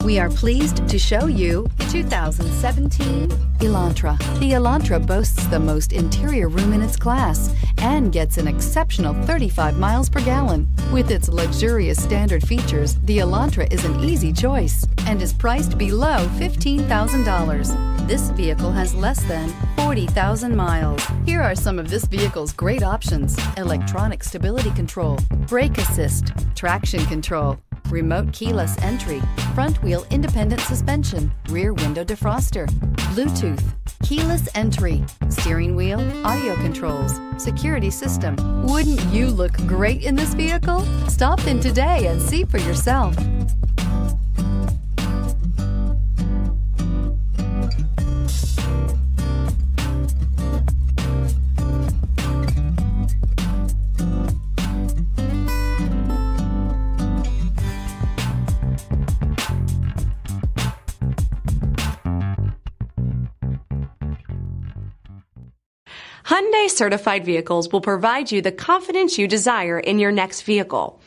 We are pleased to show you the 2017 Elantra. The Elantra boasts the most interior room in its class and gets an exceptional 35 miles per gallon. With its luxurious standard features, the Elantra is an easy choice and is priced below $15,000. This vehicle has less than 40,000 miles. Here are some of this vehicle's great options: electronic stability control, brake assist, traction control, remote keyless entry, front wheel independent suspension, rear window defroster, Bluetooth, keyless entry, steering wheel audio controls, security system. Wouldn't you look great in this vehicle? Stop in today and see for yourself. Hyundai certified vehicles will provide you the confidence you desire in your next vehicle.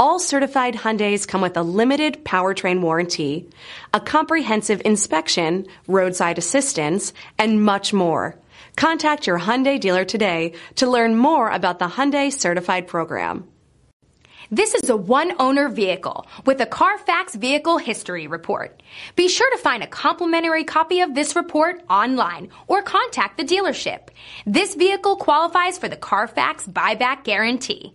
All certified Hyundais come with a limited powertrain warranty, a comprehensive inspection, roadside assistance, and much more. Contact your Hyundai dealer today to learn more about the Hyundai certified program. This is a one-owner vehicle with a CARFAX Vehicle History Report. Be sure to find a complimentary copy of this report online or contact the dealership. This vehicle qualifies for the CARFAX Buyback Guarantee.